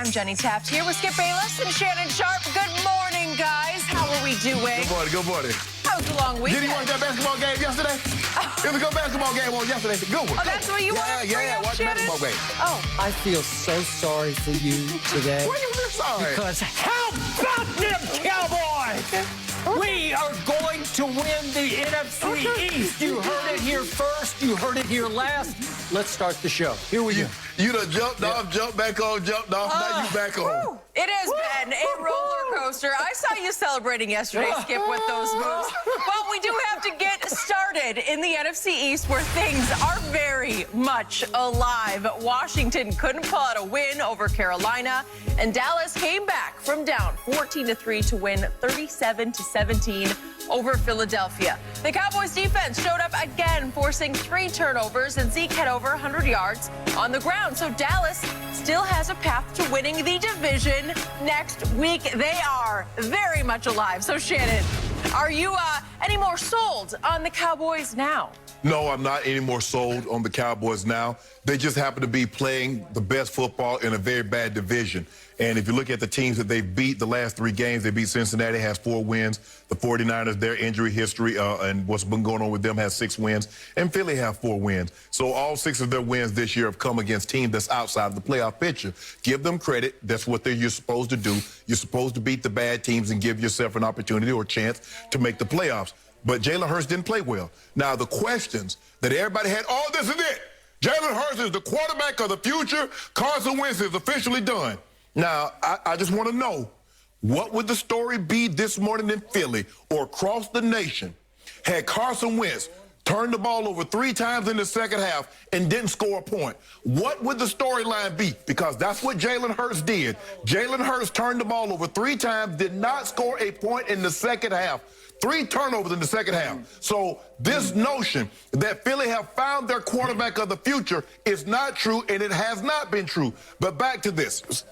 I'm Jenny Taft here with Skip Bayless and Shannon Sharp. Good morning, guys. How are we doing? Good morning, good morning. How was the long weekend? Did you watch that basketball game yesterday? It was a good basketball game on yesterday. Good one. Oh, that's what you wanted? Yeah, watch the basketball game. Oh. I feel so sorry for you today. What do you feel sorry? Because how about them Cowboys? We are going to win the NFC East. You heard it here first. You heard it here last. Let's start the show. Here we go. You done jumped off, jumped back on, jumped off. Now you back on. It has been a roller coaster. I saw you celebrating yesterday, Skip, with those moves. But we do have to get started in the NFC East, where things are very much alive. Washington couldn't pull out a win over Carolina, and Dallas came back from down 14-3 to win 37-17 over Philadelphia. The Cowboys defense showed up again, forcing 3 turnovers, and Zeke had over 100 yards on the ground. So Dallas still has a path to winning the division next week. They are very much alive. So Shannon, are you any more sold on the Cowboys now? No, I'm not any more sold on the Cowboys now. They just happen to be playing the best football in a very bad division. And if you look at the teams that they beat the last 3 games, they beat Cincinnati, has 4 wins. The 49ers, their injury history and what's been going on with them, has 6 wins. And Philly have 4 wins. So all 6 of their wins this year have come against teams that's outside of the playoff picture. Give them credit. That's what you're supposed to do. You're supposed to beat the bad teams and give yourself an opportunity or a chance to make the playoffs. But Jalen Hurts didn't play well. Now, the questions that everybody had, oh, this is it. Jalen Hurts is the quarterback of the future. Carson Wentz is officially done. Now, I just want to know, what would the story be this morning in Philly or across the nation had Carson Wentz turned the ball over 3 times in the second half and didn't score a point? What would the storyline be? Because that's what Jalen Hurts did. Jalen Hurts turned the ball over 3 times, did not score a point in the second half. 3 turnovers in the second half. So this notion that Philly have found their quarterback of the future is not true, and it has not been true. But back to this.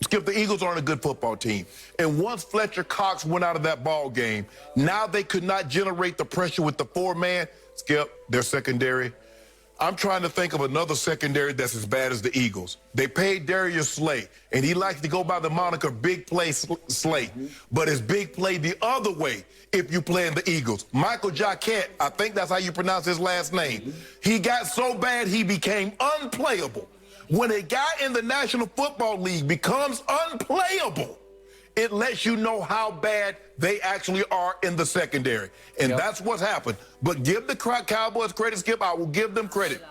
Skip, the Eagles aren't a good football team. And once Fletcher Cox went out of that ball game, now they could not generate the pressure with the 4-man. Skip, their secondary. I'm trying to think of another secondary that's as bad as the Eagles. They paid Darius Slay, and he likes to go by the moniker Big Play Slay. But it's Big Play the other way if you play in the Eagles. Michael Jacquet, I think that's how you pronounce his last name. He got so bad he became unplayable. When a guy in the National Football League becomes unplayable, it lets you know how bad they actually are in the secondary. And that's what's happened. But give the Cowboys credit, Skip. I will give them credit.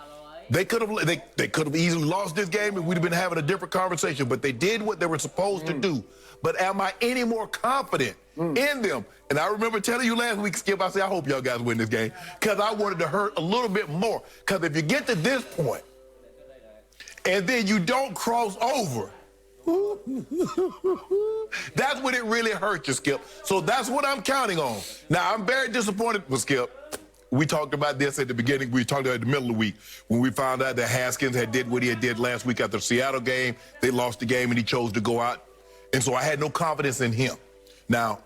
They could have easily lost this game and we'd have been having a different conversation. But they did what they were supposed to do. But am I any more confident in them? And I remember telling you last week, Skip, I said, I hope y'all guys win this game, because I wanted to hurt a little bit more. Because if you get to this point and then you don't cross over, that's when it really hurts you, Skip. So that's what I'm counting on. Now, I'm very disappointed with Skip. We talked about this at the beginning. We talked about it at the middle of the week when we found out that Haskins had did what he had did last week after the Seattle game. They lost the game and he chose to go out. And so I had no confidence in him. Now,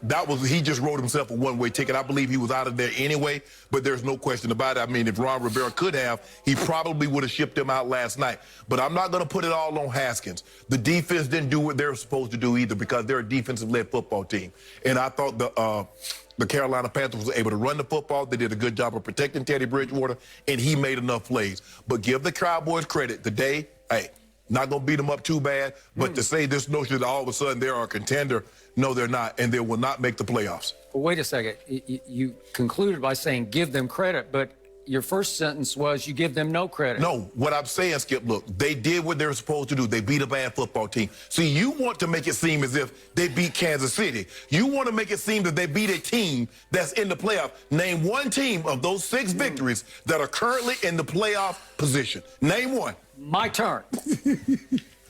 he just wrote himself a one-way ticket. I believe he was out of there anyway, but there's no question about it. I mean, if Ron Rivera could have, he probably would have shipped him out last night. But I'm not going to put it all on Haskins. The defense didn't do what they were supposed to do either, because they're a defensive-led football team. And I thought the Carolina Panthers was able to run the football. They did a good job of protecting Teddy Bridgewater, and he made enough plays. But give the Cowboys credit. Today, hey, not going to beat them up too bad, but to say this notion that all of a sudden they're a contender, no, they're not, and they will not make the playoffs. Well, wait a second. You concluded by saying give them credit, but your first sentence was you give them no credit. No, what I'm saying, Skip, look, they did what they were supposed to do. They beat a bad football team. See, you want to make it seem as if they beat Kansas City. You want to make it seem that they beat a team that's in the playoff. Name one team of those 6 victories that are currently in the playoff position. Name one. My turn.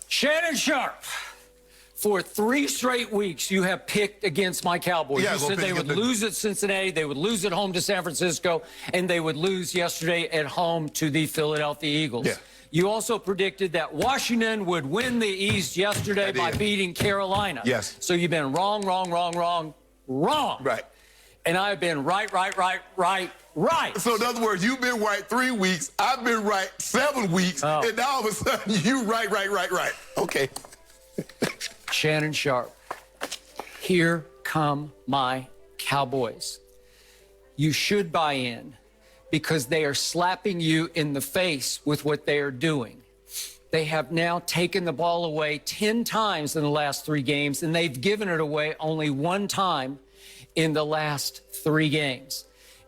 Shannon Sharp. For 3 straight weeks, you have picked against my Cowboys. Yeah, you said they would lose at Cincinnati, they would lose at home to San Francisco, and they would lose yesterday at home to the Philadelphia Eagles. Yeah. You also predicted that Washington would win the East yesterday by beating Carolina. Yes. So you've been wrong. Right. And I've been right. So in other words, you've been right 3 weeks, I've been right 7 weeks, and now all of a sudden you right. Okay. Shannon Sharp. Here come my Cowboys. You should buy in because they are slapping you in the face with what they are doing. They have now taken the ball away 10 times in the last 3 games, and they've given it away only 1 time in the last 3 games.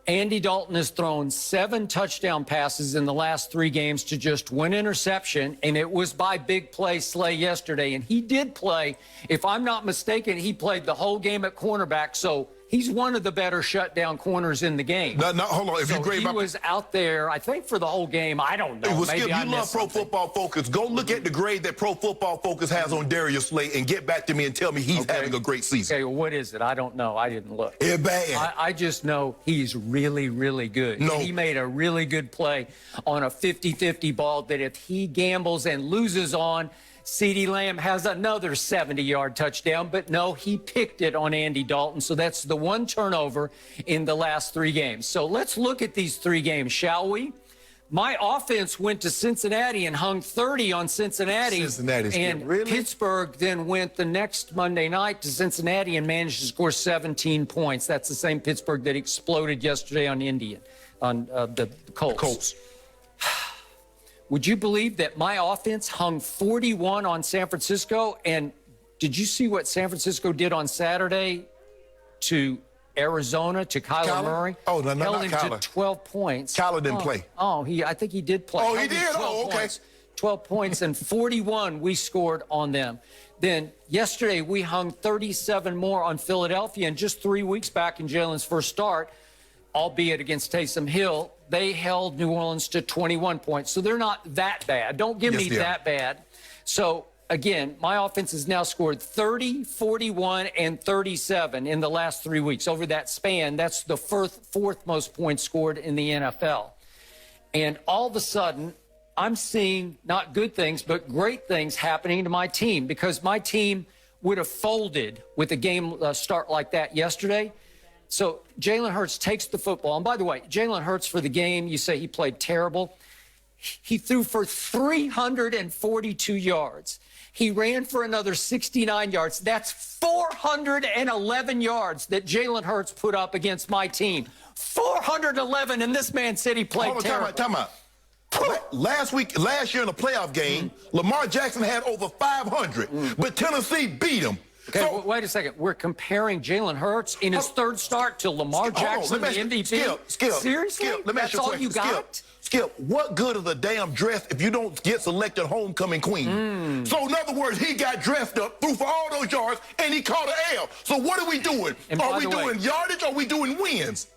Andy Dalton has thrown 7 touchdown passes in the last 3 games to just 1 interception, and it was by big play Slay yesterday. And he did play, if I'm not mistaken, he played the whole game at cornerback, so he's one of the better shutdown corners in the game. No, hold on. If so you grade he was out there, I think, for the whole game. I don't know. Well, Maybe Skip, I you love Pro Football Focus. Go look at the grade that Pro Football Focus has on Darius Slay and get back to me and tell me he's having a great season. Okay, well, what is it? I don't know. I didn't look. It's bad. I just know he's really, really good. No. He made a really good play on a 50-50 ball that if he gambles and loses on, CeeDee Lamb has another 70-yard touchdown, but no, he picked it on Andy Dalton. So that's the 1 turnover in the last 3 games. So let's look at these 3 games, shall we? My offense went to Cincinnati and hung 30 on Cincinnati. And really? Pittsburgh then went the next Monday night to Cincinnati and managed to score 17 points. That's the same Pittsburgh that exploded yesterday on the Colts. Would you believe that my offense hung 41 on San Francisco? And did you see what San Francisco did on Saturday to Arizona, to Kyler Murray? Oh, no, held not him Kyler. to 12 points. Kyler didn't play. Oh, I think he did play. Oh, he did? Oh, okay. 12 points and 41 we scored on them. Then yesterday we hung 37 more on Philadelphia, and just 3 weeks back in Jalen's first start, albeit against Taysom Hill, they held New Orleans to 21 points. So they're not that bad. Don't give me that bad. So, again, my offense has now scored 30, 41, and 37 in the last 3 weeks. Over that span, that's the fourth most points scored in the NFL. And all of a sudden, I'm seeing not good things, but great things happening to my team, because my team would have folded with a game start like that yesterday. So Jalen Hurts takes the football. And by the way, Jalen Hurts for the game, you say he played terrible. He threw for 342 yards. He ran for another 69 yards. That's 411 yards that Jalen Hurts put up against my team. 411, and this man said he played terrible. Time out. Last year in a playoff game, Lamar Jackson had over 500, but Tennessee beat him. Okay, so, wait a second. We're comparing Jalen Hurts in his 3rd start to Lamar Jackson, the MVP? Skip, seriously? Skip, let me ask That's you a all you got? Skip, what good is a damn dress if you don't get selected homecoming queen? So, in other words, he got dressed up, threw for all those yards, and he caught an L. So, what are we doing? Are we doing yardage or are we doing wins?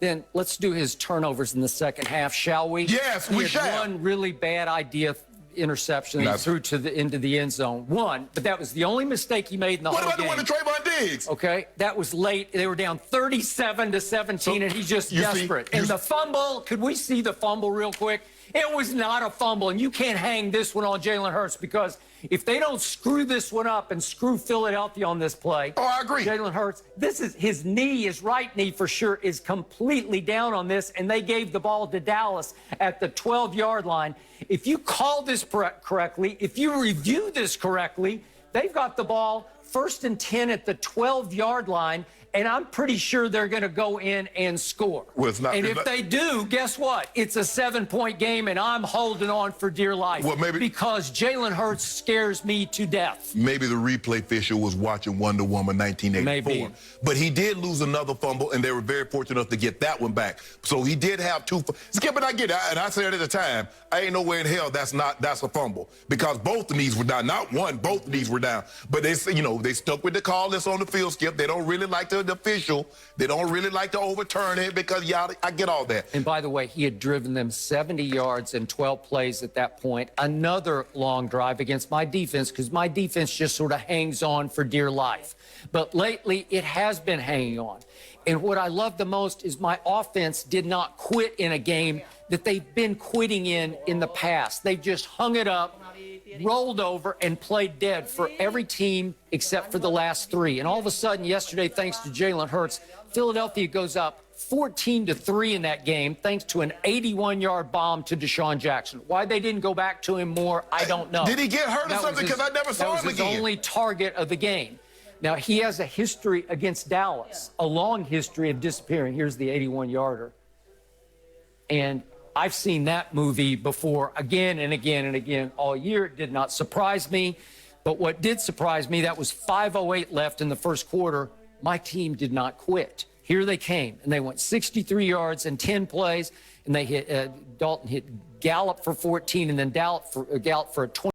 Then let's do his turnovers in the second half, shall we? Yes, we shall. He had one really bad idea interception he threw into the end zone. One, but that was the only mistake he made in the whole game. What about the one to Trayvon Diggs? Okay, that was late. They were down 37-17, and he's just desperate. And the fumble, could we see the fumble real quick? It was not a fumble, and you can't hang this one on Jalen Hurts, because if they don't screw this one up and screw Philadelphia on this play, I agree. Jalen Hurts, this is his knee, his right knee for sure, is completely down on this, and they gave the ball to Dallas at the 12-yard line. If you call this correctly, if you review this correctly, they've got the ball 1st and 10 at the 12-yard line, and I'm pretty sure they're going to go in and score. Well, it's not, and if they do, guess what? It's a 7-point game, and I'm holding on for dear life. Well, maybe because Jalen Hurts scares me to death. Maybe the replay official was watching Wonder Woman 1984. Maybe. But he did lose another fumble, and they were very fortunate enough to get that one back. So he did have 2. Skip, and I get it. And I said at the time, I ain't no way in hell that's a fumble, because both of these were down. Not one, both of these were down. But they stuck with the call that's on the field, Skip. They don't really like the official. They don't really like to overturn it, because I get all that. And by the way, he had driven them 70 yards in 12 plays at that point. Another long drive against my defense, because my defense just sort of hangs on for dear life. But lately, it has been hanging on. And what I love the most is my offense did not quit in a game that they've been quitting in the past. They just hung it up, rolled over, and played dead for every team except for the last 3. And all of a sudden, yesterday, thanks to Jalen Hurts, Philadelphia goes up 14-3 in that game, thanks to an 81-yard bomb to Deshaun Jackson. Why they didn't go back to him more, I don't know. Did he get hurt or something? Because I never saw him again. That was his only target of the game. Now, he has a history against Dallas, a long history of disappearing. Here's the 81-yarder. And I've seen that movie before again and again and again all year. It did not surprise me. But what did surprise me, that was 5:08 left in the first quarter. My team did not quit. Here they came, and they went 63 yards in 10 plays, and they hit Dalton hit Gallup for 14, and then Gallup for a 20.